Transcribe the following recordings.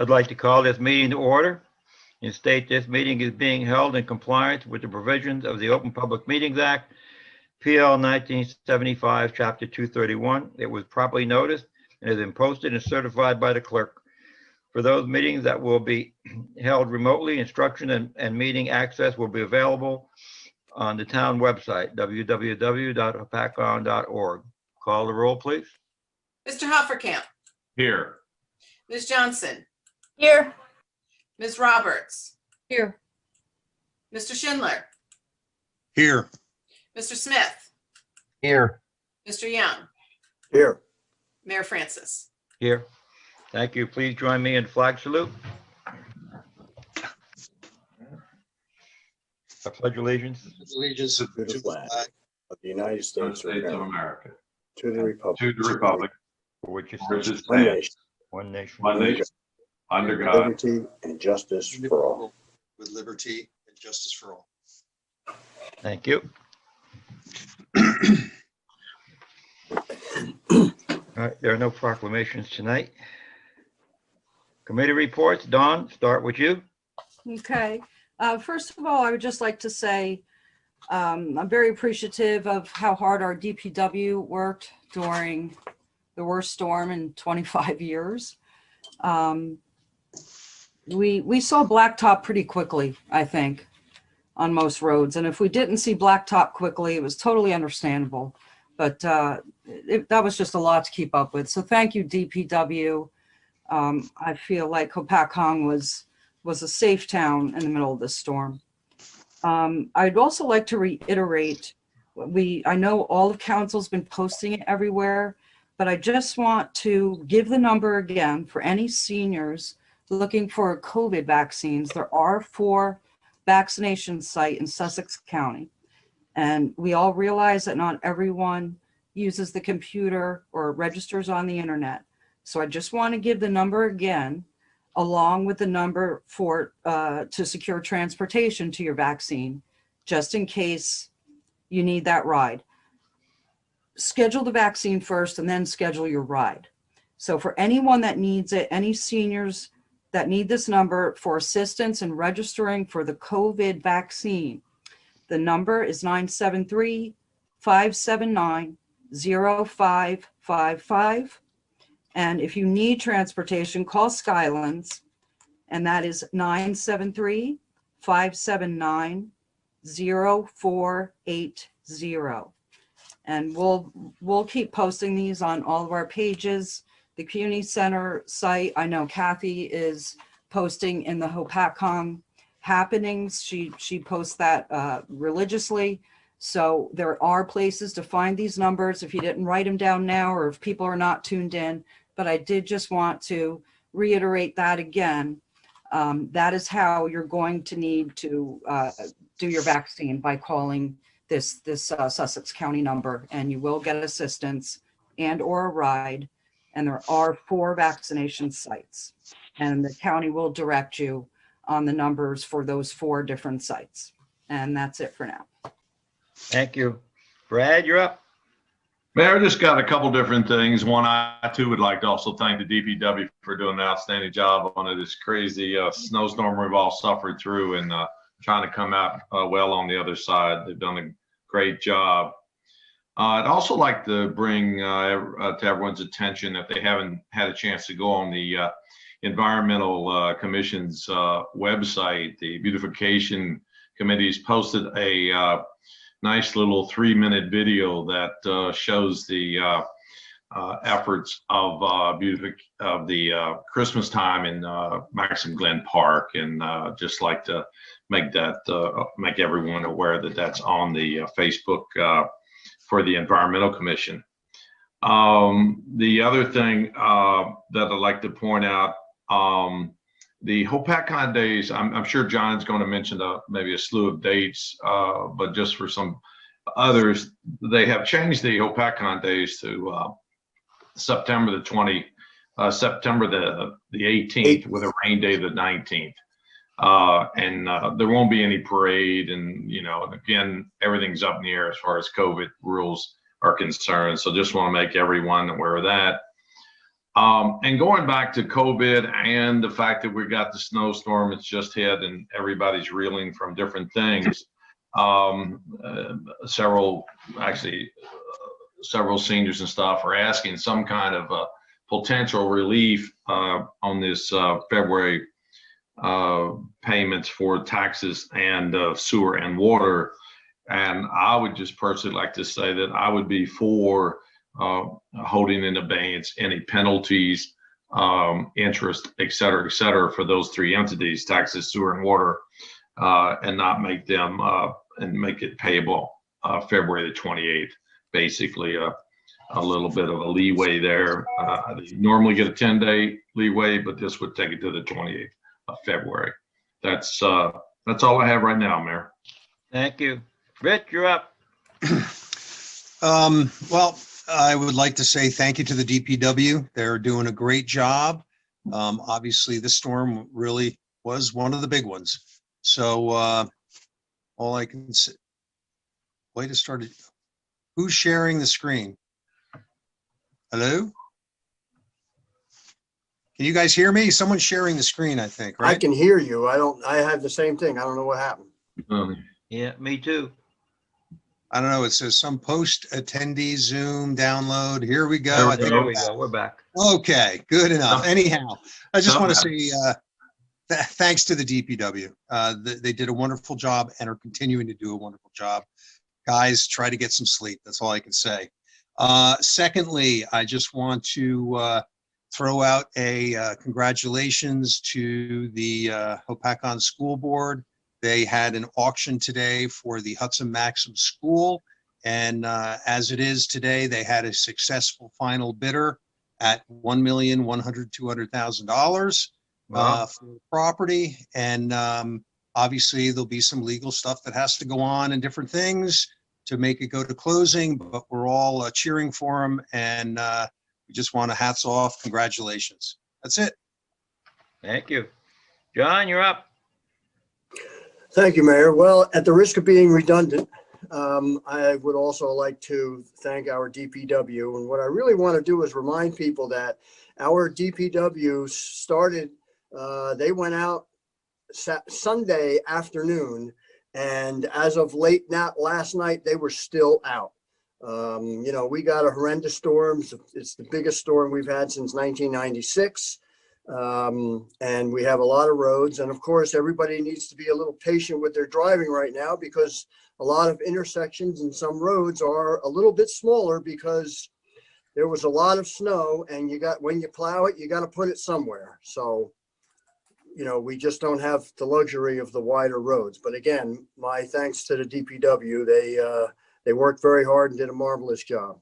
I'd like to call this meeting to order and state this meeting is being held in compliance with the provisions of the Open Public Meetings Act, PL 1975, Chapter 231. It was properly noticed and has been posted and certified by the clerk. For those meetings that will be held remotely, instruction and meeting access will be available on the town website, www.hopatcong.org. Call the roll, please. Mr. Hoppercamp. Here. Ms. Johnson. Here. Ms. Roberts. Here. Mr. Schindler. Here. Mr. Smith. Here. Mr. Young. Here. Mayor Francis. Here. Thank you. Please join me in flag salute. I pledge allegiance Allegiance to the flag of the United States of America. To the republic. To the republic. for which it Which stands, is One nation, one nation, one nation, under God, liberty and justice for all. With liberty and justice for all. Thank you. All right, there are no proclamations tonight. Committee reports. Dawn, start with you. Okay. First of all, I would just like to say I'm very appreciative of how hard our DPW worked during the worst storm in 25 years. We saw blacktop pretty quickly, I think, on most roads. And if we didn't see blacktop quickly, it was totally understandable. But that was just a lot to keep up with. So thank you, DPW. I feel like Hopatcong was a safe town in the middle of this storm. I'd also like to reiterate, I know all of council's been posting it everywhere, but I just want to give the number again for any seniors looking for COVID vaccines. There are 4 vaccination sites in Sussex County. And we all realize that not everyone uses the computer or registers on the internet. So I just want to give the number again, along with the number for to secure transportation to your vaccine, just in case you need that ride. Schedule the vaccine first and then schedule your ride. So for anyone that needs it, any seniors that need this number for assistance in registering for the COVID vaccine, the number is 973-579-0555. And if you need transportation, call Skylands, and that is 973-579-0480. And we'll keep posting these on all of our pages. The community center site, I know Kathy is posting in the Hopatcong happenings. She posts that religiously. So there are places to find these numbers if you didn't write them down now or if people are not tuned in. But I did just want to reiterate that again. That is how you're going to need to do your vaccine, by calling this Sussex County number, and you will get assistance and or a ride. And there are 4 vaccination sites, and the county will direct you on the numbers for those 4 different sites. And that's it for now. Thank you. Brad, you're up. Mayor, I just got a couple different things. One, I too would like to also thank the DPW for doing an outstanding job on this crazy snowstorm we've all suffered through, and trying to come out well on the other side. They've done a great job. I'd also like to bring to everyone's attention, if they haven't had a chance to go on the Environmental Commission's website, the Beautification Committee's posted a nice little 3-minute video that shows the efforts of the Christmas time in Maxim Glen Park, and just like to make that make everyone aware that that's on the Facebook for the Environmental Commission. The other thing that I'd like to point out, the Hopatcong days, I'm sure John's going to mention maybe a slew of dates, but just for some others, they have changed the Hopatcong days to September the 18th, with a rain day the 19th. And there won't be any parade, and again, everything's up in the air as far as COVID rules are concerned. So just want to make everyone aware of that. And going back to COVID and the fact that we got the snowstorm, it's just hit and everybody's reeling from different things. Several seniors and stuff are asking some kind of potential relief on this February payments for taxes and sewer and water. And I would just personally like to say that I would be for holding in abeyance any penalties, interest, et cetera, for those three entities, taxes, sewer, and water, and not make them and make it payable February the 28th. Basically, a little bit of a leeway there. They normally get a 10-day leeway, but this would take it to the 28th of February. That's all I have right now, Mayor. Thank you. Rich, you're up. Well, I would like to say thank you to the DPW. They're doing a great job. Obviously, this storm really was one of the big ones. So all I can say, way to start it. Who's sharing the screen? Hello? Can you guys hear me? Someone's sharing the screen, I think, I right? can hear you. I have the same thing. I don't know what happened. Yeah, me too. I don't know. It says some post attendee Zoom download. Here we go. I think There we're we back. go. We're back. Okay, good enough. Anyhow, I just want to Somehow. say thanks to the DPW. They did a wonderful job and are continuing to do a wonderful job. Guys, try to get some sleep. That's all I can say. Secondly, I just want to throw out a congratulations to the Hopatcong School Board. They had an auction today for the Hudson Maxim School. And as it is today, they had a successful final bidder at $1,200,000 Wow. for the property. And obviously there'll be some legal stuff that has to go on and different things to make it go to closing, but we're all cheering for them. And we just want to hats off. Congratulations. That's it. Thank you. John, you're up. Thank you, Mayor. Well, at the risk of being redundant, I would also like to thank our DPW. And what I really want to do is remind people that our DPW started, they went out Sunday afternoon, and as of last night, they were still out. You know, we got a horrendous storm. It's the biggest storm we've had since 1996. And we have a lot of roads, and of course everybody needs to be a little patient with their driving right now, because a lot of intersections and some roads are a little bit smaller because there was a lot of snow, and when you plow it, you got to put it somewhere. So, you know, we just don't have the luxury of the wider roads. But again, my thanks to the DPW. They worked very hard and did a marvelous job.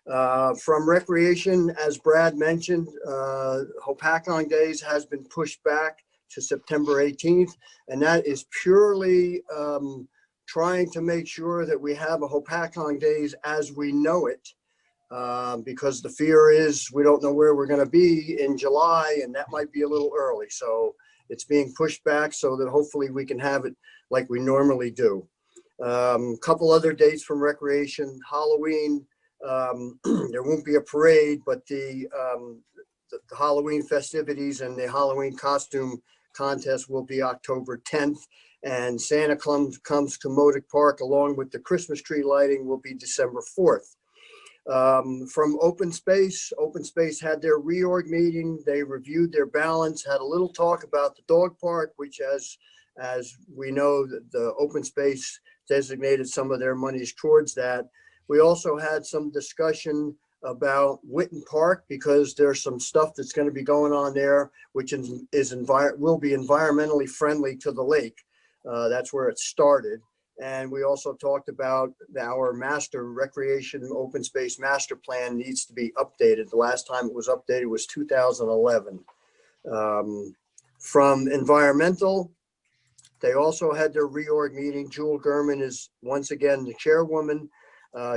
From recreation, as Brad mentioned, Hopatcong Days has been pushed back to September 18th, and that is purely trying to make sure that we have a Hopatcong Days as we know it, because the fear is we don't know where we're going to be in July, and that might be a little early. So it's being pushed back so that hopefully we can have it like we normally do. Couple other dates from recreation. Halloween. There won't be a parade, but the Halloween festivities and the Halloween costume contest will be October 10th, and Santa comes to Modoc Park along with the Christmas tree lighting will be December 4th. From Open Space had their reorg meeting. They reviewed their balance, had a little talk about the dog park, which as we know, the Open Space designated some of their monies towards that. We also had some discussion about Witten Park, because there's some stuff that's going to be going on there, which will be environmentally friendly to the lake. That's where it started. And we also talked about our master recreation open space master plan needs to be updated. The last time it was updated was 2011. From environmental, they also had their reorg meeting. Jewel Gurman is once again the chairwoman.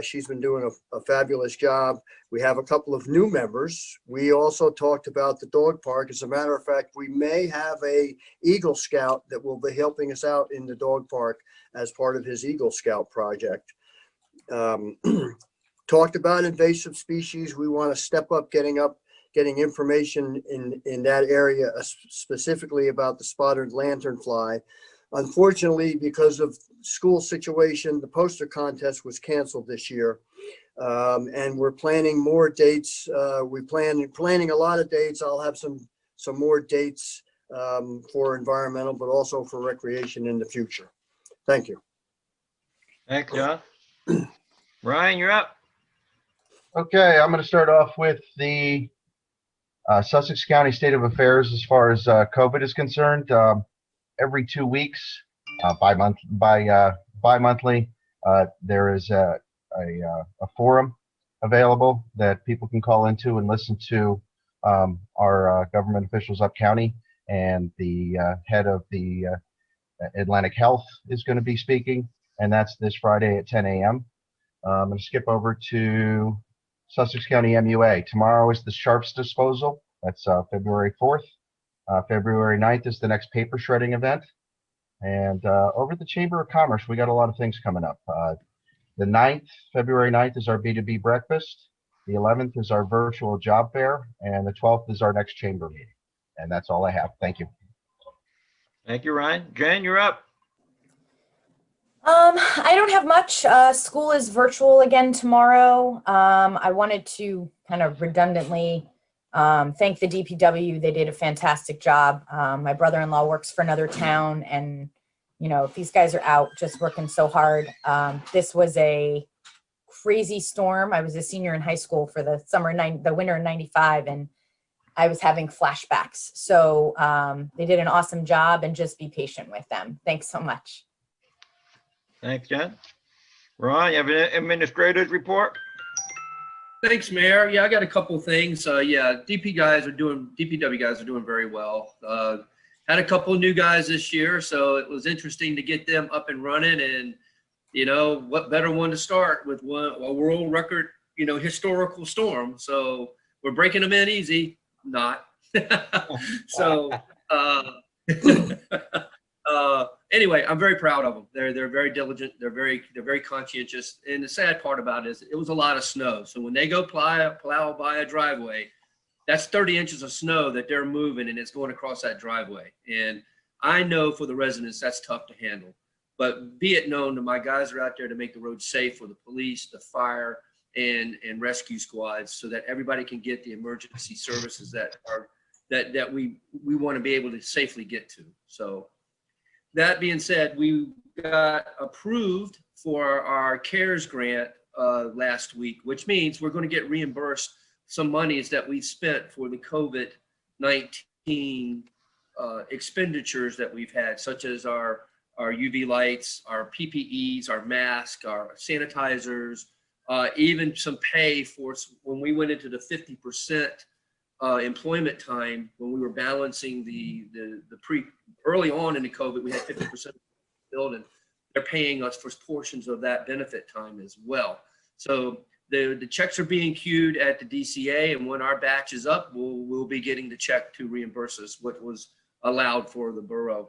She's been doing a fabulous job. We have a couple of new members. We also talked about the dog park. As a matter of fact, we may have a Eagle Scout that will be helping us out in the dog park as part of his Eagle Scout project. Talked about invasive species. We want to step up getting up getting information in that area, specifically about the spotted lanternfly. Unfortunately, because of school situation, the poster contest was canceled this year. And we're planning more dates. We're planning a lot of dates. I'll have some more dates for environmental, but also for recreation in the future. Thank you. Thanks, John. Ryan, you're up. Okay, I'm going to start off with the Sussex County State of Affairs as far as COVID is concerned. Every 2 weeks, bi-monthly, there is a forum available that people can call into and listen to our government officials up county, and the head of the Atlantic Health is going to be speaking, and that's this Friday at 10 a.m. I'm going to skip over to Sussex County MUA. Tomorrow is the Sharps disposal. That's February 4th. February 9th is the next paper shredding event. And over at the Chamber of Commerce, we got a lot of things coming up. The 9th, February 9th is our B2B breakfast. The 11th is our virtual job fair. And the 12th is our next chamber meeting. And that's all I have. Thank you. Thank you, Ryan. Jen, you're up. I don't have much. School is virtual again tomorrow. I wanted to kind of redundantly thank the DPW. They did a fantastic job. My brother-in-law works for another town, and you know, if these guys are out just working so hard. This was a crazy storm. I was a senior in high school for the winter in '95, and I was having flashbacks. So they did an awesome job, and just be patient with them. Thanks so much. Thanks, Jen. Ron, you have an administrator's report? Thanks, Mayor. Yeah, I got a couple of things. Yeah, DPW guys are doing very well. Had a couple of new guys this year, so it was interesting to get them up and running. And you know, what better one to start with a world record, you know, historical storm. So we're breaking them in easy, not. So. Anyway, I'm very proud of them. They're very diligent. They're very conscientious. And the sad part about it is it was a lot of snow. So when they go plow by a driveway, that's 30 inches of snow that they're moving, and it's going across that driveway. And I know for the residents, that's tough to handle. But be it known that my guys are out there to make the road safe for the police, the fire, and rescue squads, so that everybody can get the emergency services that we want to be able to safely get to. So. That being said, we got approved for our CARES grant last week, which means we're going to get reimbursed some monies that we spent for the COVID-19 expenditures that we've had, such as our UV lights, our PPEs, our masks, our sanitizers, even some pay for when we went into the 50% employment time, when we were balancing the early on in the COVID, we had 50% filled, and they're paying us for portions of that benefit time as well. So the checks are being queued at the DCA, and when our batch is up, we'll be getting the check to reimburse us what was allowed for the borough.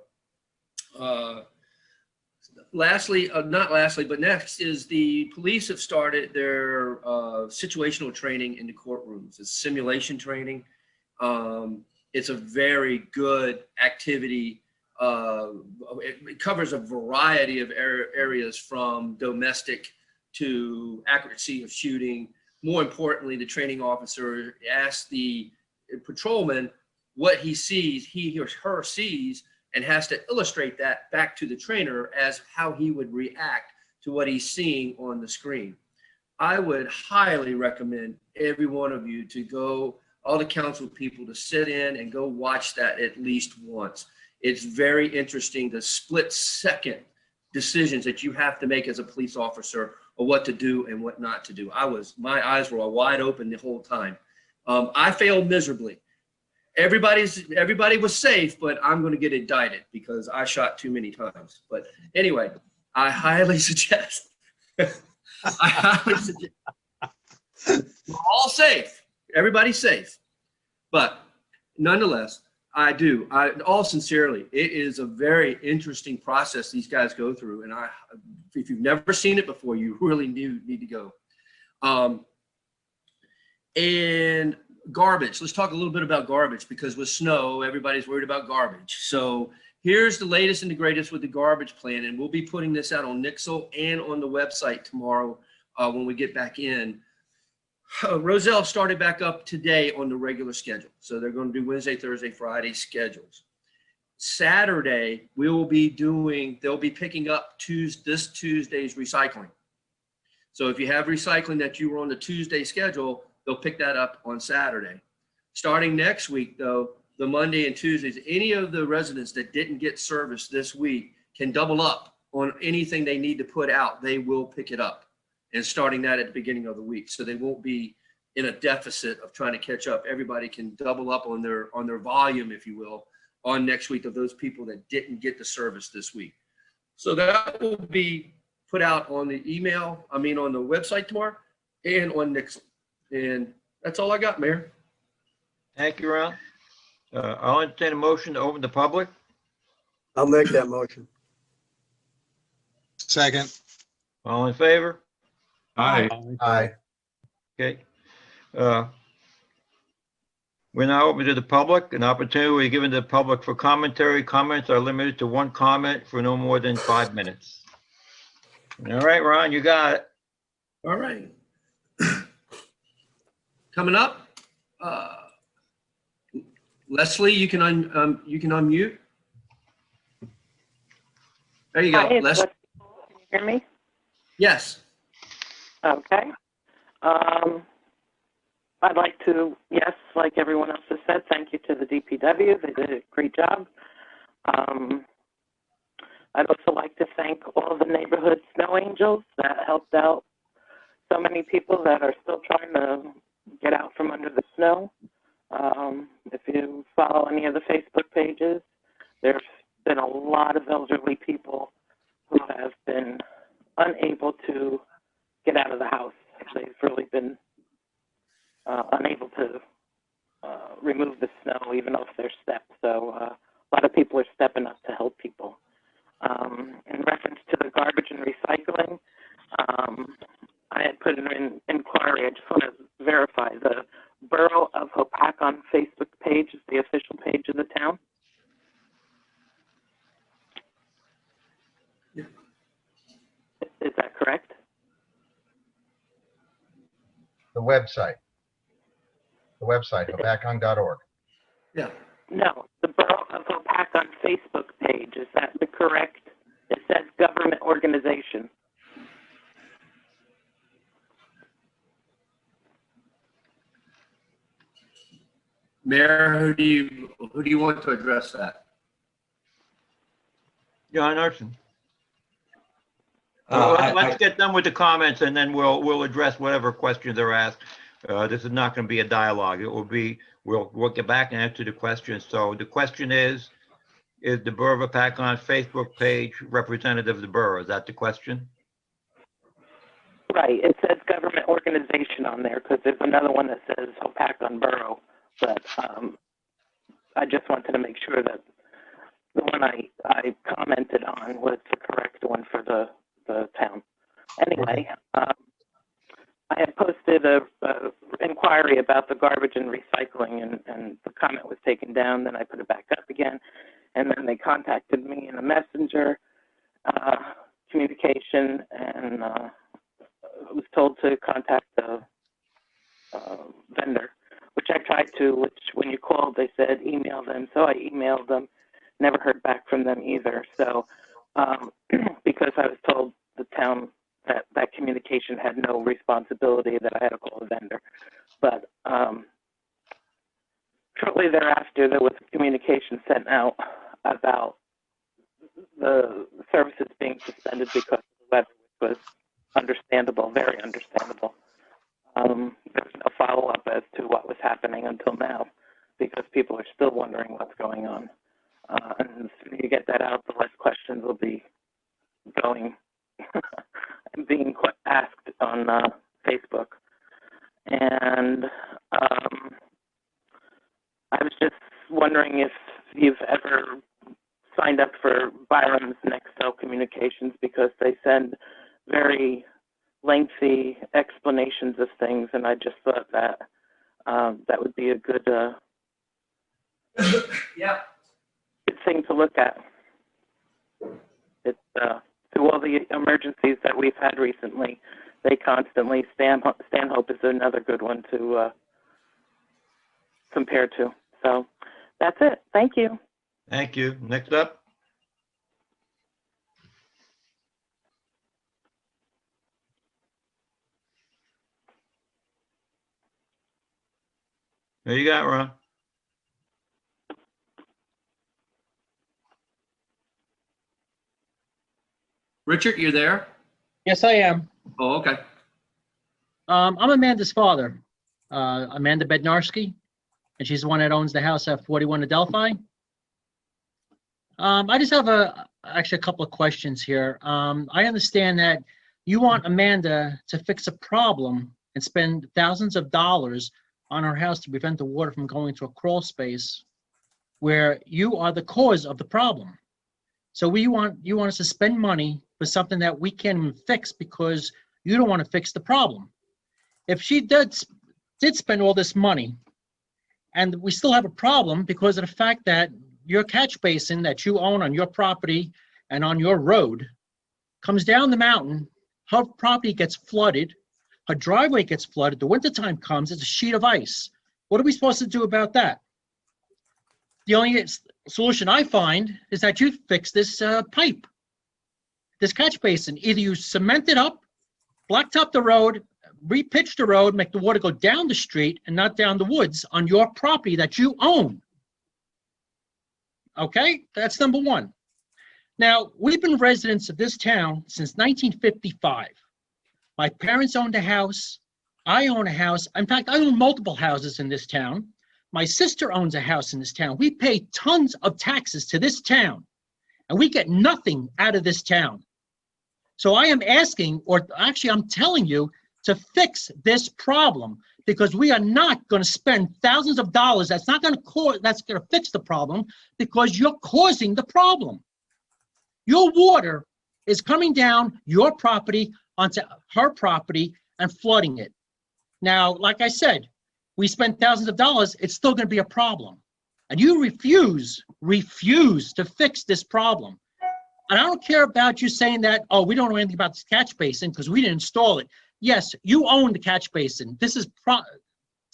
Not lastly, but next is the police have started their situational training in the courtrooms. It's simulation training. It's a very good activity. It covers a variety of areas, from domestic to accuracy of shooting. More importantly, the training officer asks the patrolman what he sees, he or her sees, and has to illustrate that back to the trainer as how he would react to what he's seeing on the screen. I would highly recommend every one of you to go, all the council people, to sit in and go watch that at least once. It's very interesting, the split-second decisions that you have to make as a police officer, or what to do and what not to do. My eyes were wide open the whole time. I failed miserably. Everybody was safe, but I'm going to get indicted because I shot too many times. But anyway, I highly suggest. We're all safe. Everybody's safe. But nonetheless, all sincerely, it is a very interesting process these guys go through. And if you've never seen it before, you really need to go. And Garbage. Let's talk a little bit about garbage because with snow, everybody's worried about garbage. So here's the latest and the greatest with the garbage plan, and we'll be putting this out on Nixle and on the website tomorrow when we get back in. Roselle started back up today on the regular schedule. So they're going to do Wednesday, Thursday, Friday schedules. Saturday, they'll be picking up this Tuesday's recycling. So if you have recycling that you were on the Tuesday schedule, they'll pick that up on Saturday. Starting next week, though, the Monday and Tuesdays, any of the residents that didn't get service this week can double up on anything they need to put out. They will pick it up. And starting that at the beginning of the week. So they won't be in a deficit of trying to catch up. Everybody can double up on their volume, if you will, on next week of those people that didn't get the service this week. So that will be put out on the on the website tomorrow and on Nixle. And that's all I got, Mayor. Thank you, Ron. I'll entertain a motion to open the public. I'll make that motion. Second. All in favor? Aye. Aye. Okay. We're now open to the public. An opportunity will be given to the public for commentary. Comments are limited to one comment for no more than 5 minutes. All right, Ron, you got it. All right. Coming up, Leslie, you can unmute. There you go. Hi, Leslie. can you hear me? Yes. Okay. I'd like to, yes, like everyone else has said, thank you to the DPW. They did a great job. I'd also like to thank all the neighborhood snow angels that helped out so many people that are still trying to get out from under the snow. If you follow any of the Facebook pages, there's been a lot of elderly people who have been unable to get out of the house. They've really been unable to remove the snow, even off their steps. So a lot of people are stepping up to help people. In reference to the garbage and recycling, I had put an inquiry. I just want to verify the Borough of Hopatcong Facebook page is the official page of the town. Yeah. Is that correct? The website, hopatcong.org. Yeah. No, the Borough of Hopatcong Facebook page, is that the correct? It says government organization. Mayor, who do you want to address that? John Urson. Let's get done with the comments and then we'll address whatever questions are asked. This is not going to be a dialogue. It will be, we'll get back and answer the questions. So the question is the Borough of Hopatcong Facebook page representative of the borough? Is that the question? Right, it says government organization on there because there's another one that says Hopatcong Borough. But I just wanted to make sure that the one I commented on was the correct one for the town. Anyway, I had posted a inquiry about the garbage and recycling, and the comment was taken down. Then I put it back up again, and then they contacted me in a messenger communication, and I was told to contact the vendor, which I tried to, which when you called, they said email them. So I emailed them, never heard back from them either. So because I was told the town that communication had no responsibility, that I had to call the vendor. But shortly thereafter, there was a communication sent out about the services being suspended because the weather was understandable, very understandable. There's no follow-up as to what was happening until now because people are still wondering what's going on. And the sooner you get that out, the less questions will be being asked on Facebook. And I was just wondering if you've ever signed up for Byram's Nextel Communications because they send very lengthy explanations of things, and I just thought that that would be a good, Yeah. good thing to look at. It's, through all the emergencies that we've had recently, they constantly, Stanhope is another good one to compare to. So that's it. Thank you. Thank you. Next up. There you got, Ron. Richard, you there? Yes, I am. Oh, okay. I'm Amanda's father, Amanda Bednarski, and she's the one that owns the house at 41 Adelphi. I just have actually a couple of questions here. I understand that you want Amanda to fix a problem and spend thousands of dollars on her house to prevent the water from going to a crawl space where you are the cause of the problem. So you want us to spend money for something that we can't even fix because you don't want to fix the problem. If she did spend all this money and we still have a problem because of the fact that your catch basin that you own on your property and on your road comes down the mountain, her property gets flooded, her driveway gets flooded, the wintertime comes, it's a sheet of ice. What are we supposed to do about that? The only solution I find is that you fix this pipe, this catch basin. Either you cement it up, blacktop the road, repitch the road, make the water go down the street and not down the woods on your property that you own. Okay, that's number one. Now, we've been residents of this town since 1955. My parents owned a house. I own a house. In fact, I own multiple houses in this town. My sister owns a house in this town. We pay tons of taxes to this town, and we get nothing out of this town. So I am asking, or actually I'm telling you, to fix this problem, because we are not going to spend thousands of dollars. That's not going to fix the problem, because you're causing the problem. Your water is coming down your property onto her property and flooding it. Now, like I said, we spend thousands of dollars, it's still going to be a problem. And you refuse to fix this problem. And I don't care about you saying that, oh, we don't know anything about this catch basin because we didn't install it. Yes, you own the catch basin. This is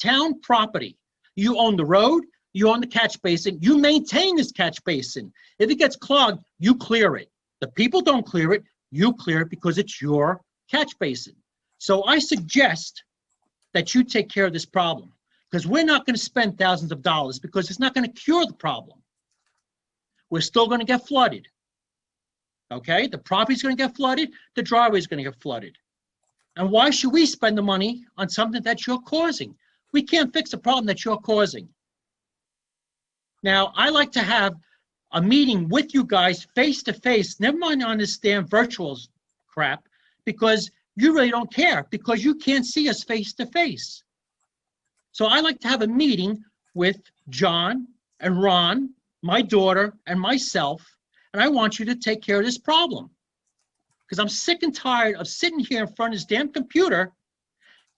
town property. You own the road, you own the catch basin, you maintain this catch basin. If it gets clogged, you clear it. The people don't clear it, you clear it because it's your catch basin. So I suggest that you take care of this problem, because we're not going to spend thousands of dollars because it's not going to cure the problem. We're still going to get flooded. Okay, the property's going to get flooded, the driveway's going to get flooded. And why should we spend the money on something that you're causing? We can't fix a problem that you're causing. Now, I like to have a meeting with you guys face to face, never mind on this damn virtual crap, because you really don't care, because you can't see us face to face. So I like to have a meeting with John and Ron, my daughter, and myself, and I want you to take care of this problem. Because I'm sick and tired of sitting here in front of this damn computer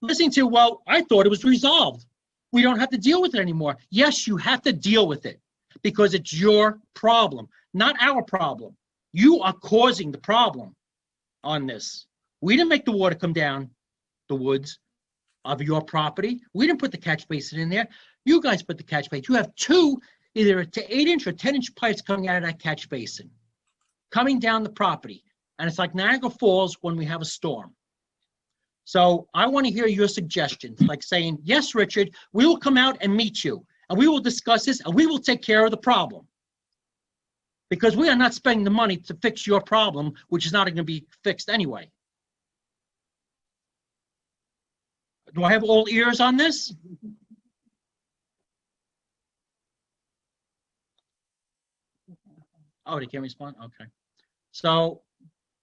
listening to, well, I thought it was resolved. We don't have to deal with it anymore. Yes, you have to deal with it because it's your problem, not our problem. You are causing the problem on this. We didn't make the water come down the woods of your property. We didn't put the catch basin in there. You guys put the catch basin. You have two, either 8-inch or 10-inch pipes coming out of that catch basin, coming down the property. And it's like Niagara Falls when we have a storm. So I want to hear your suggestions, like saying, yes, Richard, we will come out and meet you, and we will discuss this, and we will take care of the problem. Because we are not spending the money to fix your problem, which is not going to be fixed anyway. Do I have all ears on this? Oh, they can't respond? Okay. So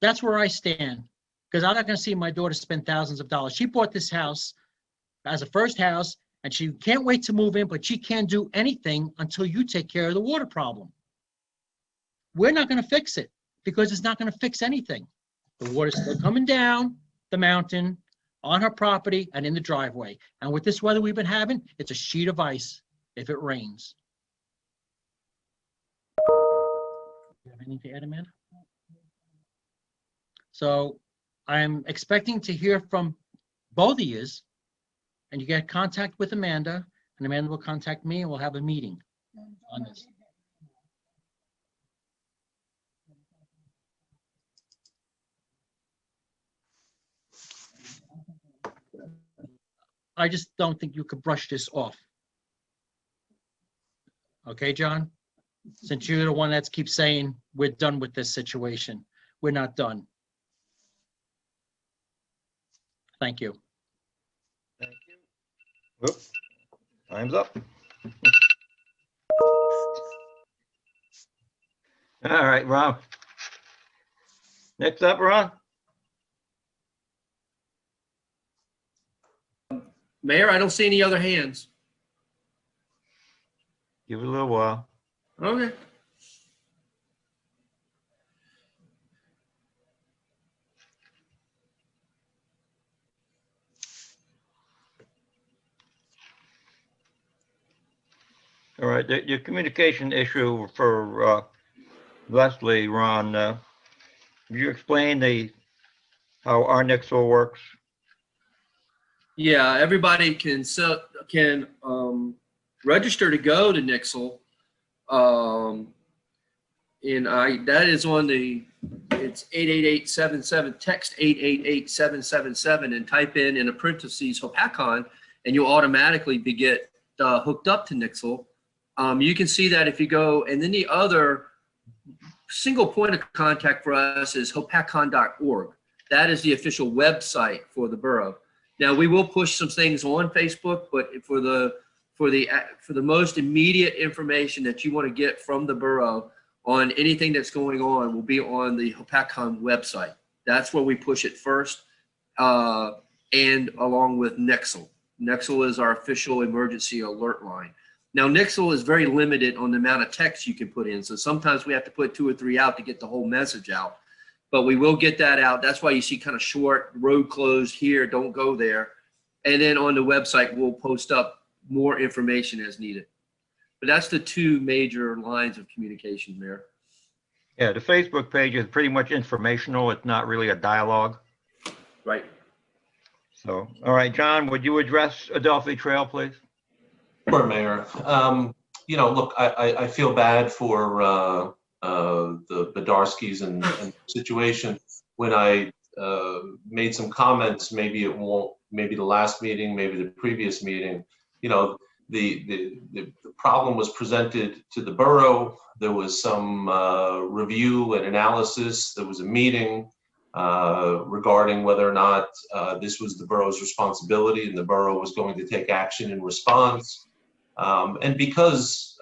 that's where I stand, because I'm not going to see my daughter spend thousands of dollars. She bought this house as a first house, and she can't wait to move in, but she can't do anything until you take care of the water problem. We're not going to fix it because it's not going to fix anything. The water's still coming down the mountain on her property and in the driveway. And with this weather we've been having, it's a sheet of ice if it rains. You have anything to add, Amanda? So I'm expecting to hear from both of yous, and you get contact with Amanda, and Amanda will contact me, and we'll have a meeting on this. I just don't think you could brush this off. Okay, John? Since you're the one that keeps saying we're done with this situation, we're not done. Thank you. Oops, time's up. All right, Ron. Next up, Ron. Mayor, I don't see any other hands. Give it a little while. Okay. All right, your communication issue for Leslie, Ron, will you explain how our Nixle works? Yeah, everybody can register to go to Nixle. And that is on it's 88877, text 888777 and type in parentheses Hopatcong, and you'll automatically get hooked up to Nixle. You can see that if you go, and then the other single point of contact for us is hopatcong.org. That is the official website for the borough. Now we will push some things on Facebook, but for the most immediate information that you want to get from the borough on anything that's going on will be on the Hopatcong website. That's where we push it first, and along with Nixle. Nixle is our official emergency alert line. Now, Nixle is very limited on the amount of text you can put in. So sometimes we have to put 2 or 3 out to get the whole message out. But we will get that out. That's why you see kind of short, road closed here, don't go there. And then on the website, we'll post up more information as needed. But that's the 2 major lines of communication there. Yeah, the Facebook page is pretty much informational. It's not really a dialogue. Right. So, all right, John, would you address Adelphi Trail, please? Sure, Mayor. Look, I feel bad for the Bedarskis and the situation. When I made some comments, maybe the last meeting, maybe the previous meeting, the problem was presented to the borough. There was some review and analysis. There was a meeting regarding whether or not this was the borough's responsibility and the borough was going to take action in response. And because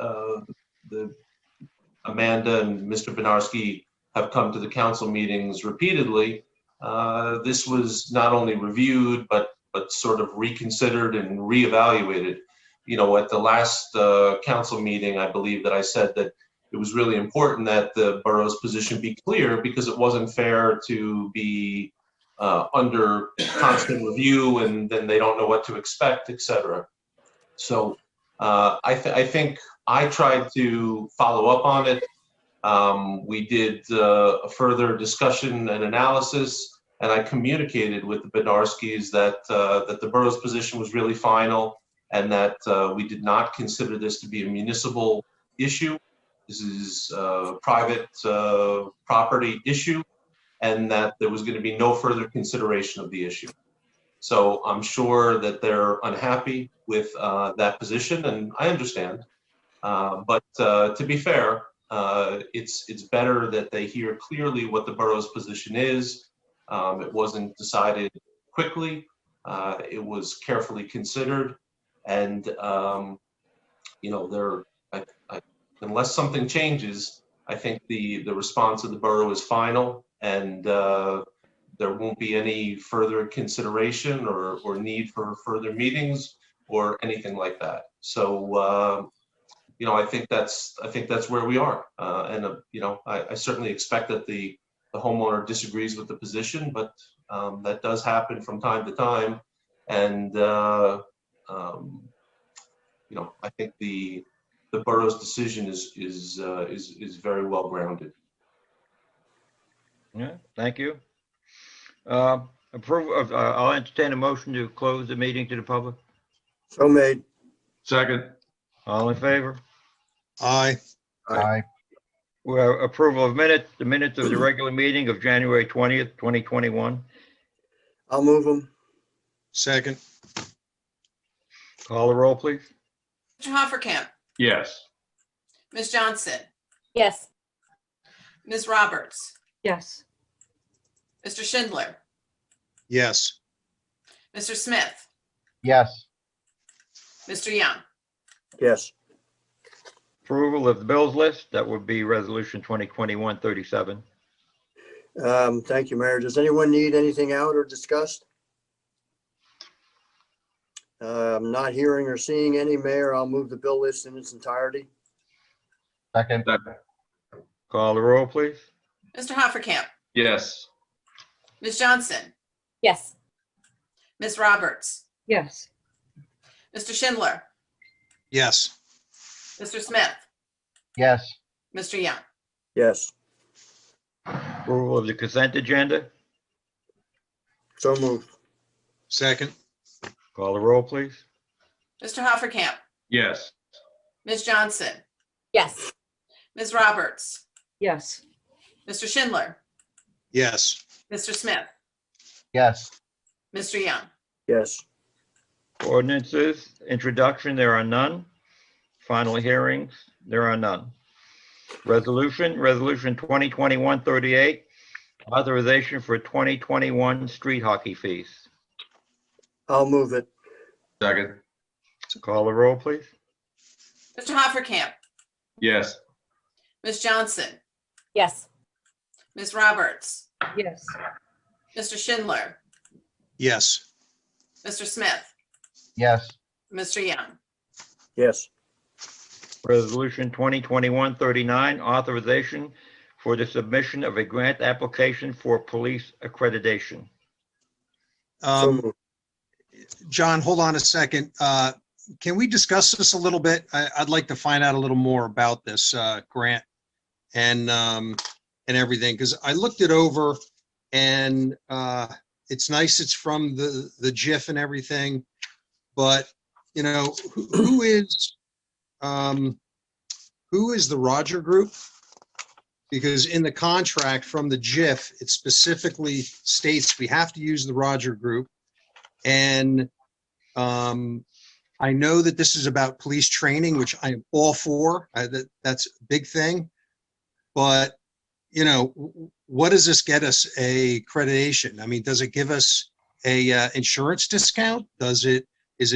Amanda and Mr. Bedarski have come to the council meetings repeatedly, this was not only reviewed, but sort of reconsidered and reevaluated. At the last council meeting, I believe that I said that it was really important that the borough's position be clear because it wasn't fair to be under constant review and then they don't know what to expect, et cetera. So I think I tried to follow up on it. We did a further discussion and analysis, and I communicated with the Bedarskis that the borough's position was really final and that we did not consider this to be a municipal issue. This is a private property issue, and that there was going to be no further consideration of the issue. So I'm sure that they're unhappy with that position, and I understand. But to be fair, it's better that they hear clearly what the borough's position is. It wasn't decided quickly. It was carefully considered, and unless something changes, I think the response of the borough is final, and there won't be any further consideration or need for further meetings or anything like that. So, I think that's where we are. And I certainly expect that the the homeowner disagrees with the position, but that does happen from time to time. And I think the borough's decision is very well grounded. Yeah, thank you. Approve of, I'll entertain a motion to close the meeting to the public. So made. Second. All in favor? Aye. Aye. Approval of minutes, the minutes of the regular meeting of January 20th, 2021. I'll move them. Second. Call the roll, please. Mr. Hoppercamp, Yes. Ms. Johnson, Yes. Ms. Roberts, Yes. Mr. Schindler, Yes. Mr. Smith, Yes. Mr. Young. Yes. Approval of the bills list, that would be resolution 2021-37. Thank you, Mayor. Does anyone need anything out or discussed? Not hearing or seeing any, Mayor, I'll move the bill list in its entirety. Second. Call the roll, please. Mr. Hoppercamp, Yes. Ms. Johnson, Yes. Ms. Roberts, Yes. Mr. Schindler, Yes. Mr. Smith, Yes. Mr. Young. Yes. Approval of the consent agenda. So moved. Second. Call the roll, please. Mr. Hoppercamp, Yes. Ms. Johnson, Yes. Ms. Roberts, Yes. Mr. Schindler, Yes. Mr. Smith, Yes. Mr. Young. Yes. Ordinances, introduction, there are none. Final hearings, there are none. Resolution 2021-38, authorization for 2021 street hockey fees. I'll move it. Second. Call the roll, please. Mr. Hoppercamp, Yes. Ms. Johnson, Yes. Ms. Roberts, Yes. Mr. Schindler, Yes. Mr. Smith, Yes. Mr. Young. Yes. Resolution 2021-39, authorization for the submission of a grant application for police accreditation. So Um, moved. John, hold on a second. Can we discuss this a little bit? I'd like to find out a little more about this grant and everything, because I looked it over and it's nice. It's from the GIF and everything, but who is the Roger Group? Because in the contract from the GIF, it specifically states we have to use the Roger Group. And I know that this is about police training, which I am all for. That's a big thing. But, what does this get us a accreditation? I mean, does it give us a insurance discount? Is it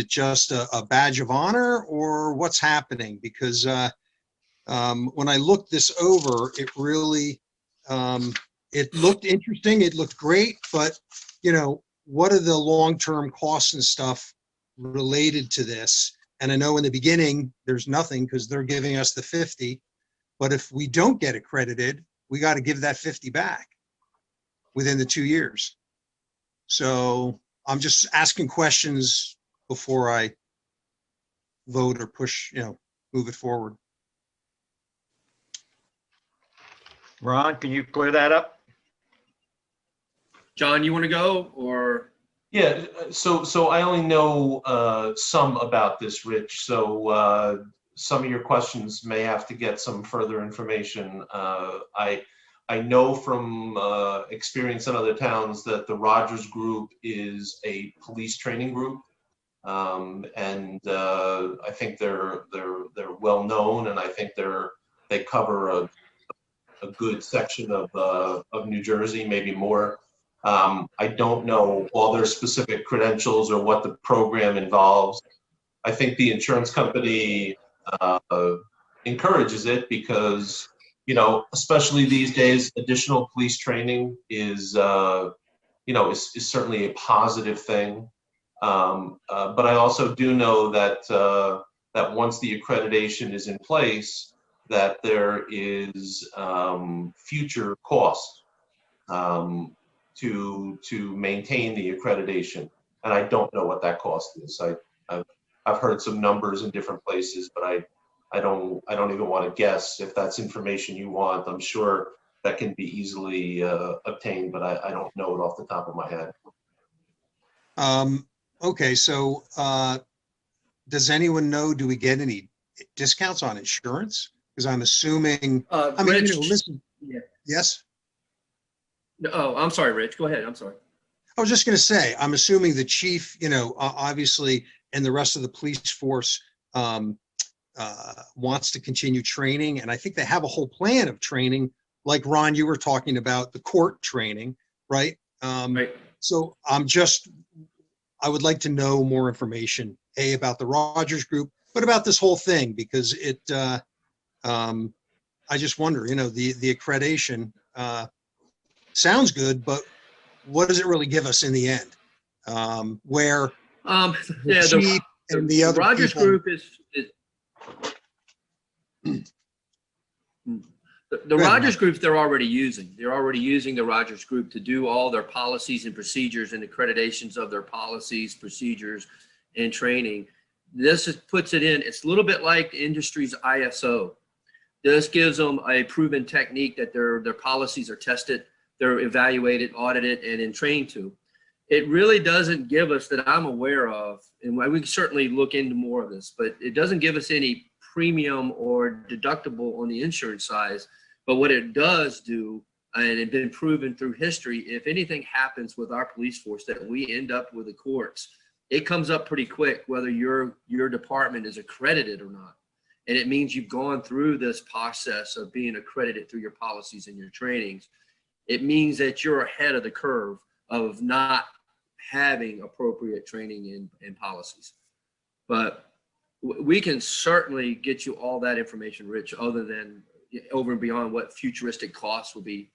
just a badge of honor, or what's happening? Because when I looked this over, it really, it looked interesting. It looked great, but what are the long-term costs and stuff related to this? And I know in the beginning, there's nothing because they're giving us the 50, but if we don't get accredited, we got to give that 50 back within the 2 years. So I'm just asking questions before I vote or push, move it forward. Ron, can you clear that up? John, you want to go or? Yeah, so I only know some about this, Rich. So some of your questions may have to get some further information. I know from experience in other towns that the Rogers Group is a police training group, and I think they're well known, and I think they cover a good section of New Jersey, maybe more. I don't know all their specific credentials or what the program involves. I think the insurance company encourages it because, especially these days, additional police training is certainly a positive thing. But I also do know that once the accreditation is in place, that there is future costs to maintain the accreditation. And I don't know what that cost is. I've heard some numbers in different places, but I don't even want to guess. If that's information you want, I'm sure that can be easily obtained, but I don't know it off the top of my head. Okay, so does anyone know, do we get any discounts on insurance? Because I'm assuming, I mean, Rich, listen, yeah. yes? Oh, I'm sorry, Rich. Go ahead. I'm sorry. I was just going to say, I'm assuming the chief, obviously, and the rest of the police force wants to continue training. And I think they have a whole plan of training, like Ron, you were talking about the court training, right? Right. So I would like to know more information, A, about the Rogers Group, but about this whole thing, because I just wonder, the accreditation sounds good, but what does it really give us in the end? Where Yeah, the chief and the other Rogers people, Group is the Rogers Group they're already using. They're already using the Rogers Group to do all their policies and procedures and accreditations of their policies, procedures, and training. This puts it in. It's a little bit like the industry's ISO. This gives them a proven technique that their policies are tested, they're evaluated, audited, and in trained to. It really doesn't give us, that I'm aware of, and we can certainly look into more of this, but it doesn't give us any premium or deductible on the insurance side. But what it does do, and it's been proven through history, if anything happens with our police force that we end up with the courts, it comes up pretty quick whether your department is accredited or not. And it means you've gone through this process of being accredited through your policies and your trainings. It means that you're ahead of the curve of not having appropriate training and policies. But we can certainly get you all that information, Rich, other than over and beyond what futuristic costs will be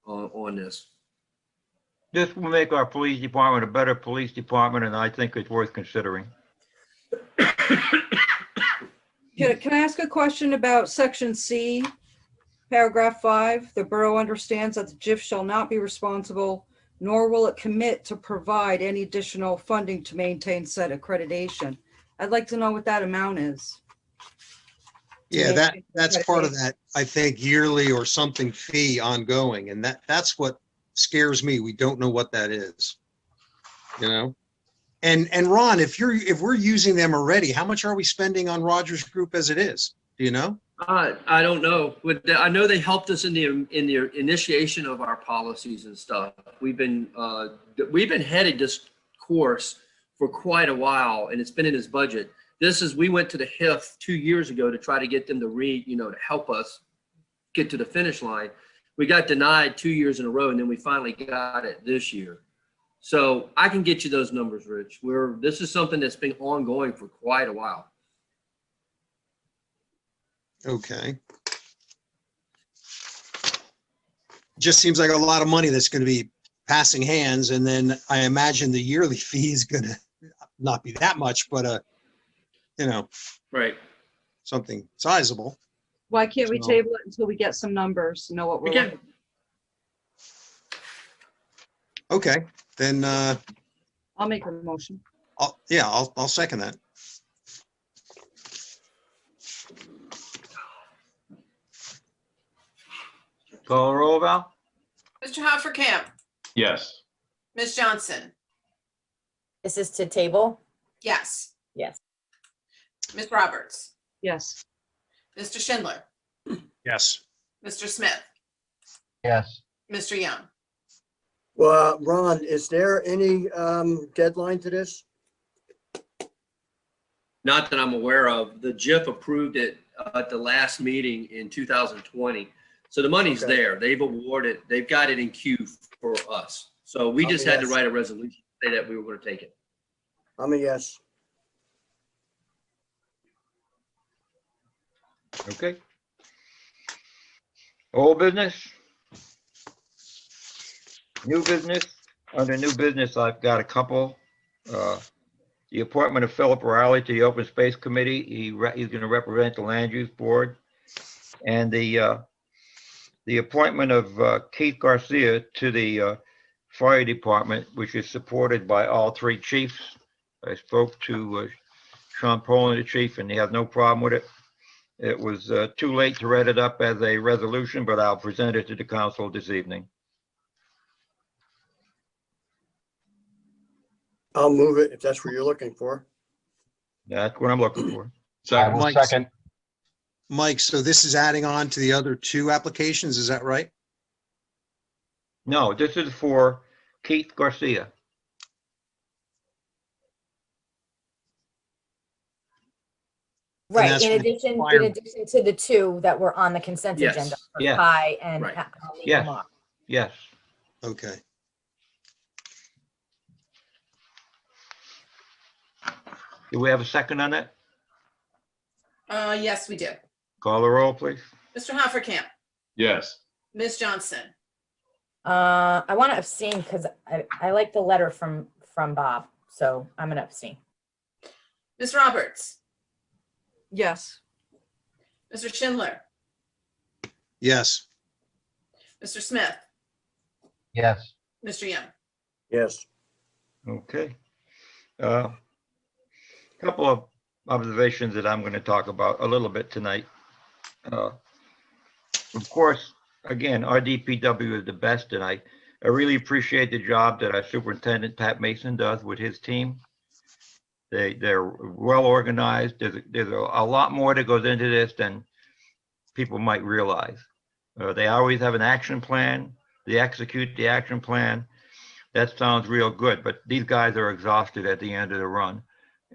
on this. This will make our police department a better police department, and I think it's worth considering. Can I ask a question about section C, paragraph 5? The borough understands that the JIF shall not be responsible, nor will it commit to provide any additional funding to maintain said accreditation. I'd like to know what that amount is. yeah, that's part of that, I think, yearly or something fee ongoing. And that's what scares me. We don't know what that is, And Ron, if we're using them already, how much are we spending on Rogers Group as it is? Do you know? I don't know. I know they helped us in the initiation of our policies and stuff. We've been headed this course for quite a while, and it's been in his budget. We went to the HIF 2 years ago to try to get them to help us get to the finish line. We got denied 2 years in a row, and then we finally got it this year. So I can get you those numbers, Rich. This is something that's been ongoing for quite a while. Okay. Just seems like a lot of money that's going to be passing hands. And then I imagine the yearly fee is going to not be that much, but, right, something sizable. Why can't we So- table it until we get some numbers, know what we're Okay. looking? Okay, then, I'll make a motion. I'll second that. Call the roll, Val? Mr. Hoppercamp, Yes. Ms. Johnson, This is to table? yes. Yes. Ms. Roberts, Yes. Mr. Schindler, Yes. Mr. Smith, Yes. Mr. Young. Well, Ron, is there any deadline to this? Not that I'm aware of. The JIF approved it at the last meeting in 2020. So the money's Okay. there. They've got it in queue for us. So we just had to Yes. write a resolution to say that we were going to take it. I'm a yes. Okay. Old business? New business? Under new business, I've got a couple. The appointment of Philip Riley to the Open Space Committee. He's going to represent the Land Use Board. And the the appointment of Keith Garcia to the fire department, which is supported by all three chiefs. I spoke to Sean Poland, the chief, and he has no problem with it. It was too late to write it up as a resolution, but I'll present it to the council this evening. I'll move it if that's what you're looking for. That's what I'm looking for. I Second. will Mike. second. Mike, so this is adding on to the other two applications, is that right? No, this is for Keith Garcia. Right, that's in for the addition, fire- in addition to the two that were on the consent Yes. agenda for Yeah. Kai and Right. Lee Yes. Lamar. Yes. Okay. Do we have a second on that? Yes, we do. Call the roll, please. Mr. Hoppercamp, Yes. Ms. Johnson, I want to abstain because I like the letter from Bob, so I'm gonna abstain. Ms. Roberts, Yes. Mr. Schindler, Yes. Mr. Smith, Yes. Mr. Young. Yes. Okay. Couple of observations that I'm going to talk about a little bit tonight. Of course, again, our DPW is the best, and I really appreciate the job that our superintendent, Pat Mason, does with his team. They're well organized. There's a lot more that goes into this than people might realize. They always have an action plan. They execute the action plan. That sounds real good, but these guys are exhausted at the end of the run.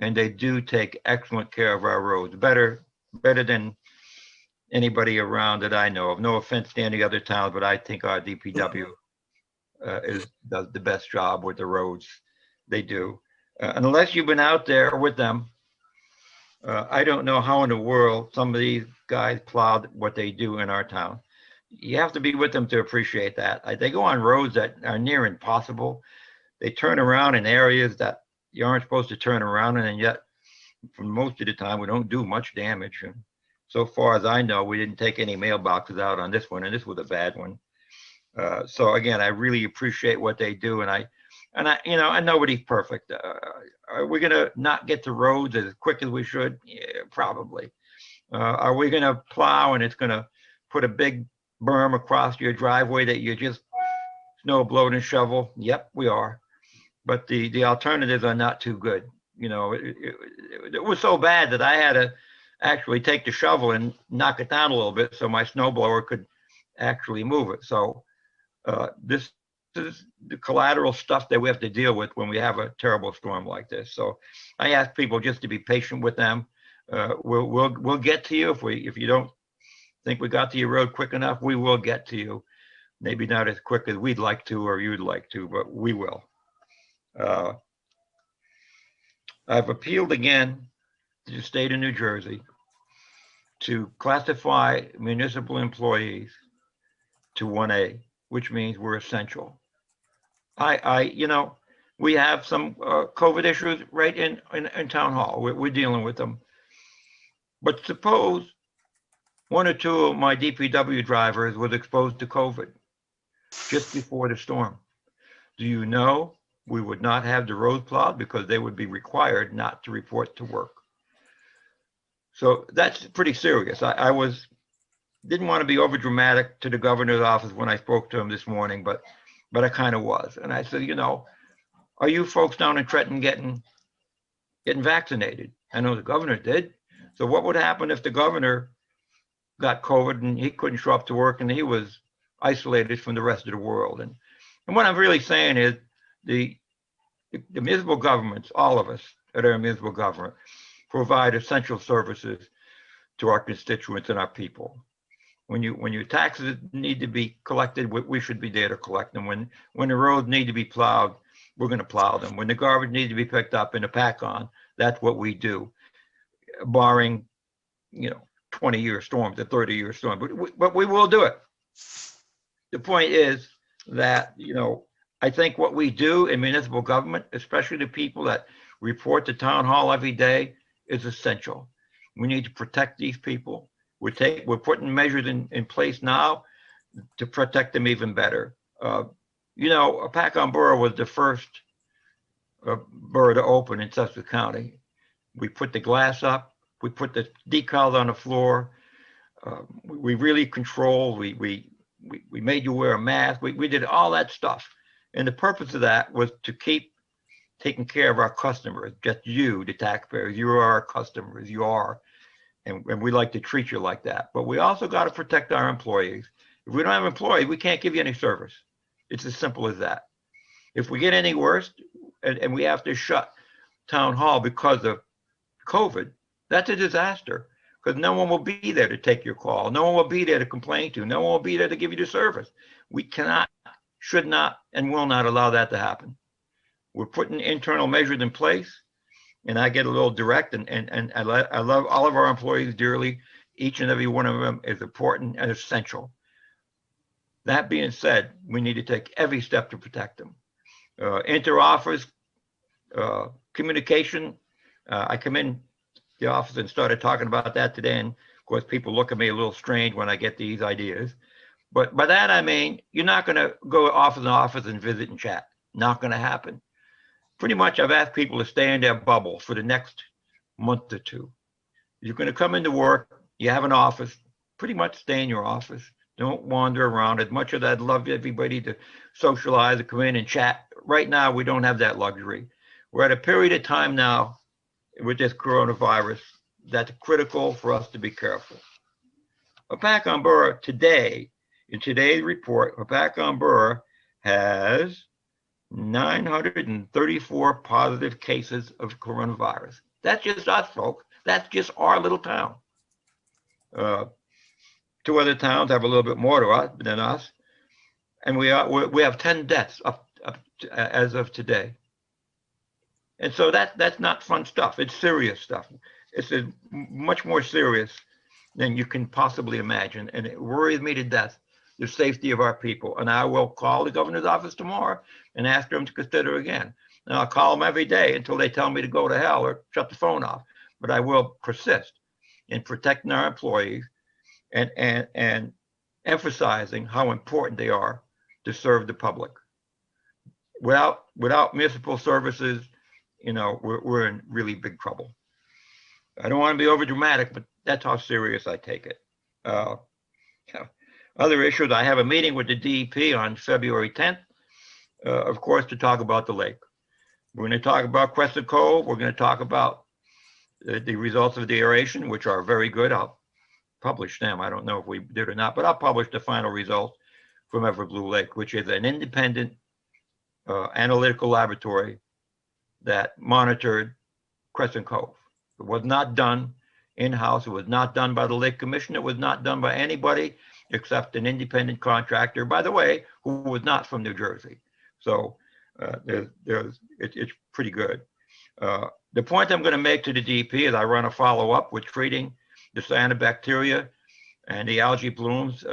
And they do take excellent care of our roads, better than anybody around that I know of. No offense to any other towns, but I think our DPW does the best job with the roads. They do. Unless you've been out there with them, I don't know how in the world some of these guys plowed what they do in our town. You have to be with them to appreciate that. They go on roads that are near impossible. They turn around in areas that you aren't supposed to turn around in, and yet for most of the time we don't do much damage. And so far as I know, we didn't take any mailboxes out on this one, and this was a bad one. So again, I really appreciate what they do, and nobody's perfect. Are we gonna not get to roads as quick as we should? Yeah, probably. Are we gonna plow and it's gonna put a big berm across your driveway that you just snow blowed and shovel? Yep, we are. But the alternatives are not too good. It was so bad that I had to actually take the shovel and knock it down a little bit so my snow blower could actually move it. So this is the collateral stuff that we have to deal with when we have a terrible storm like this. So I ask people just to be patient with them. We'll get to you if you don't think we got to your road quick enough. We will get to you. Maybe not as quick as we'd like to or you'd like to, but we will. I've appealed again to the state of New Jersey to classify municipal employees to 1A, which means we're essential. We have some COVID issues right in town hall. We're dealing with them. But suppose one or two of my DPW drivers was exposed to COVID just before the storm. Do you know we would not have the road plowed because they would be required not to report to work? So that's pretty serious. I didn't want to be over dramatic to the governor's office when I spoke to him this morning, but I kind of was. And I said, are you folks down in Trenton getting vaccinated? I know the governor did. So what would happen if the governor got COVID and he couldn't show up to work and he was isolated from the rest of the world? And what I'm really saying is the municipal governments, all of us that are in municipal government, provide essential services to our constituents and our people. When your taxes need to be collected, we should be there to collect them. When the roads need to be plowed, we're going to plow them. When the garbage needs to be picked up in a pack-on, that's what we do, barring 20-year storms, a 30-year storm. But we will do it. The point is that I think what we do in municipal government, especially the people that report to town hall every day, is essential. We need to protect these people. We're putting measures in place now to protect them even better. You know, Hopatcong Borough was the first borough to open in Sussex County. We put the glass up, we put the decals on the floor. We really controlled, we made you wear a mask. We did all that stuff. And the purpose of that was to keep taking care of our customers, just you, the taxpayers. You are our customers, you are. And we like to treat you like that. But we also got to protect our employees. If we don't have employees, we can't give you any service. It's as simple as that. If we get any worse and we have to shut town hall because of COVID, that's a disaster, because no one will be there to take your call. No one will be there to complain to. No one will be there to give you the service. We cannot, should not, and will not allow that to happen. We're putting internal measures in place, and I get a little direct, and I love all of our employees dearly. Each and every one of them is important and essential. That being said, we need to take every step to protect them. Inter-office communication. I come in the office and started talking about that today, and of course people look at me a little strange when I get these ideas. But by that I mean, you're not going to go office to office and visit and chat. Not going to happen. Pretty much I've asked people to stay in their bubble for the next month or two. You're going to come into work, you have an office, pretty much stay in your office. Don't wander around. As much as I'd love everybody to socialize and come in and chat, right now we don't have that luxury. We're at a period of time now with this coronavirus that's critical for us to be careful. Hopatcong Borough today, in today's report, Hopatcong Borough has 934 positive cases of coronavirus. That's just us, folks. That's just our little town. Two other towns have a little bit more than us, and we have 10 deaths as of today. And so that's not fun stuff. It's serious stuff. It's much more serious than you can possibly imagine, and it worries me to death, the safety of our people. And I will call the governor's office tomorrow and ask them to consider again. And I'll call them every day until they tell me to go to hell or shut the phone off. But I will persist in protecting our employees and emphasizing how important they are to serve the public. Without municipal services, you know, we're in really big trouble. I don't want to be over dramatic, but that's how serious I take it. Other issues, I have a meeting with the DEP on February 10th, of course, to talk about the lake. We're going to talk about Crescent Cove. We're going to talk about the results of the aeration, which are very good. I'll publish them. I don't know if we did or not, but I'll publish the final results from Everett Blue Lake, which is an independent analytical laboratory that monitored Crescent Cove. It was not done in-house. It was not done by the Lake Commission. It was not done by anybody except an independent contractor, by the way, who was not from New Jersey. So it's pretty good. The point I'm going to make to the DEP is I run a follow-up with treating the cyanobacteria and the algae blooms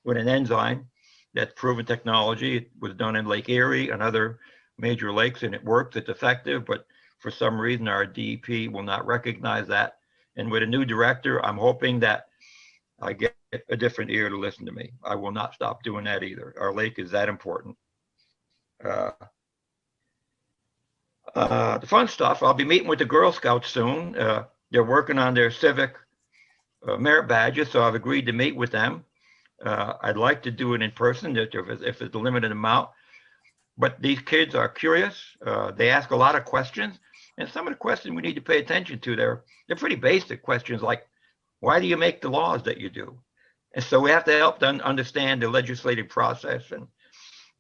with an enzyme that's proven technology. It was done in Lake Erie and other major lakes, and it works. It's effective, but for some reason our DEP will not recognize that. And with a new director, I'm hoping that I get a different ear to listen to me. I will not stop doing that either. Our lake is that important. The fun stuff, I'll be meeting with the Girl Scouts soon. They're working on their civic merit badges, so I've agreed to meet with them. I'd like to do it in person if it's a limited amount. But these kids are curious. They ask a lot of questions. And some of the questions we need to pay attention to, they're pretty basic questions like, why do you make the laws that you do? And so we have to help them understand the legislative process.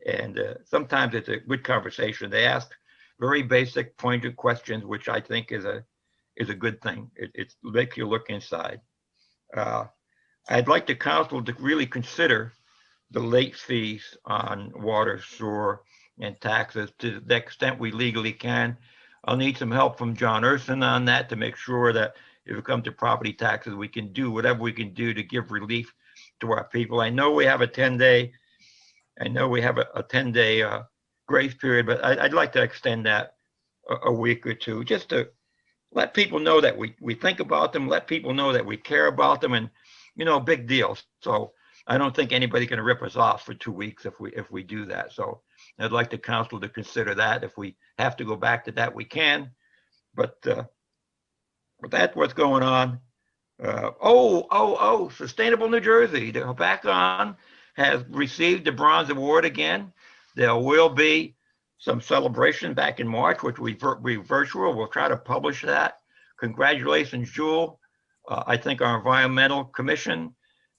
And sometimes it's a good conversation. They ask very basic, pointed questions, which I think is a good thing. It makes you look inside. I'd like the council to really consider the late fees on water, sewer, and taxes to the extent we legally can. I'll need some help from John Urson on that to make sure that if it comes to property taxes, we can do whatever we can do to give relief to our people. I know we have a 10-day grace period, but I'd like to extend that a week or two, just to let people know that we think about them, let people know that we care about them, and, you know, big deal. So I don't think anybody's going to rip us off for 2 weeks if we do that. So I'd like the council to consider that. If we have to go back to that, we can. But that's what's going on. Sustainable New Jersey. The Hopatcong has received the Bronze Award again. There will be some celebration back in March, which we virtual. We'll try to publish that. Congratulations, Jewel. I think our Environmental Commission,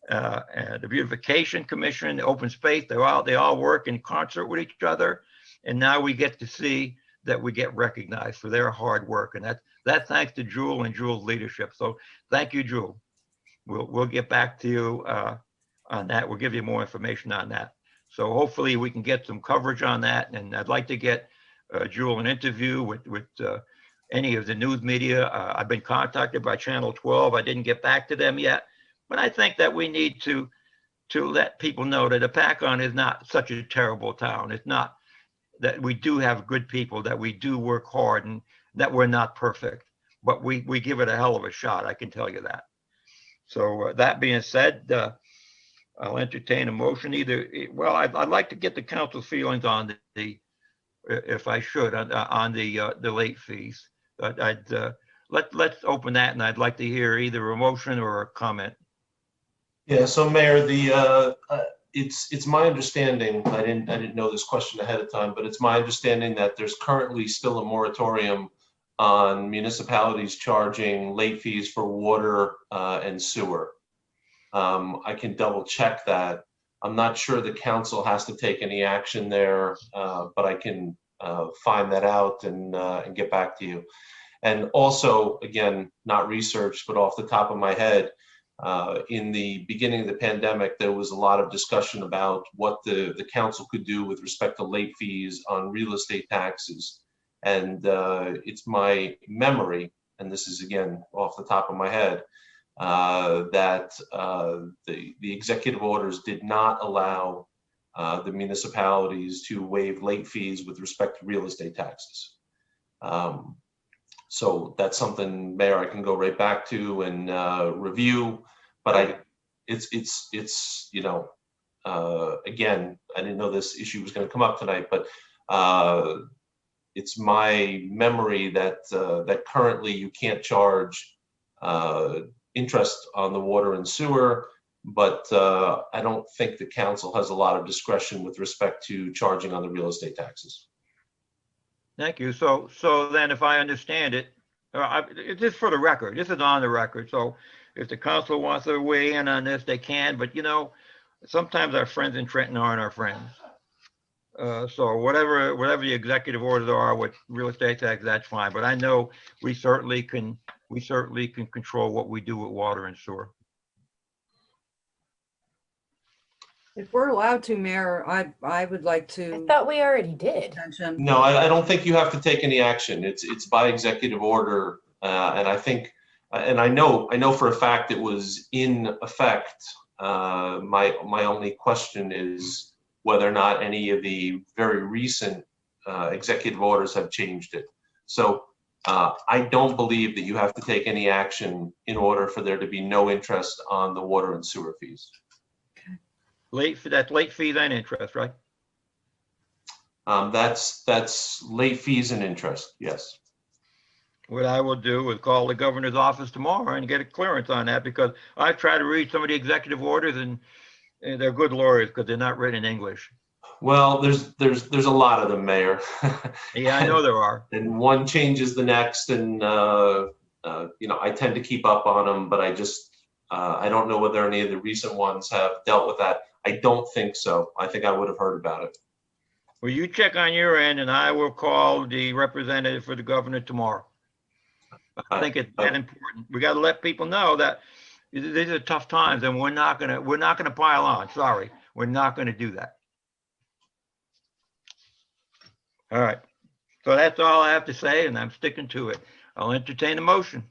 the Beautification Commission, the Open Space, they all work in concert with each other. And now we get to see that we get recognized for their hard work. And that's thanks to Jewel and Jewel's leadership. So thank you, Jewel. We'll get back to you on that. We'll give you more information on that. So hopefully we can get some coverage on that. And I'd like to get Jewel an interview with any of the news media. I've been contacted by Channel 12. I didn't get back to them yet, but I think that we need to let people know that Hopatcong is not such a terrible town. It's not, that we do have good people, that we do work hard, and that we're not perfect, but we give it a hell of a shot. I can tell you that. So that being said, I'll entertain a motion well, I'd like to get the council's feelings on if I should, on the late fees. Let's open that, and I'd like to hear either a motion or a comment. Yeah, so Mayor, it's my understanding, I didn't know this question ahead of time, but it's my understanding that there's currently still a moratorium on municipalities charging late fees for water and sewer. I can double check that. I'm not sure the council has to take any action there, but I can find that out and get back to you. And also, again, not researched, but off the top of my head, in the beginning of the pandemic, there was a lot of discussion about what the council could do with respect to late fees on real estate taxes. And it's my memory, and this is again off the top of my head, that the executive orders did not allow the municipalities to waive late fees with respect to real estate taxes. So that's something, Mayor, I can go right back to and review. But it's you know, again, I didn't know this issue was going to come up tonight, but it's my memory that that currently you can't charge interest on the water and sewer, but I don't think the council has a lot of discretion with respect to charging on the real estate taxes. Thank you. So then if I understand it, just for the record, this is on the record. So if the council wants to weigh in on this, they can, but you know, sometimes our friends in Trenton aren't our friends. So whatever the executive orders are with real estate tax, that's fine. But I know we certainly can control what we do with water and sewer. If we're allowed to, Mayor, I would like to. I thought we already did. No, I don't think you have to take any action. It's by executive order, and I think, and I know for a fact it was in effect. My only question is whether or not any of the very recent executive orders have changed it. So I don't believe that you have to take any action in order for there to be no interest on the water and sewer fees. That's late fees and interest, right? That's late fees and interest, yes. What I will do is call the governor's office tomorrow and get a clearance on that, because I've tried to read some of the executive orders and they're good lawyers because they're not written in English. Well, there's a lot of them, Mayor. Yeah, I know there are. And one changes the next, and you know, I tend to keep up on them, but I don't know whether any of the recent ones have dealt with that. I don't think so. I think I would have heard about it. Well, you check on your end, and I will call the representative for the governor tomorrow. I think it's that important. We got to let people know that these are tough times, and we're not gonna pile on. Sorry, we're not gonna do that. All right. So that's all I have to say, and I'm sticking to it. I'll entertain a motion.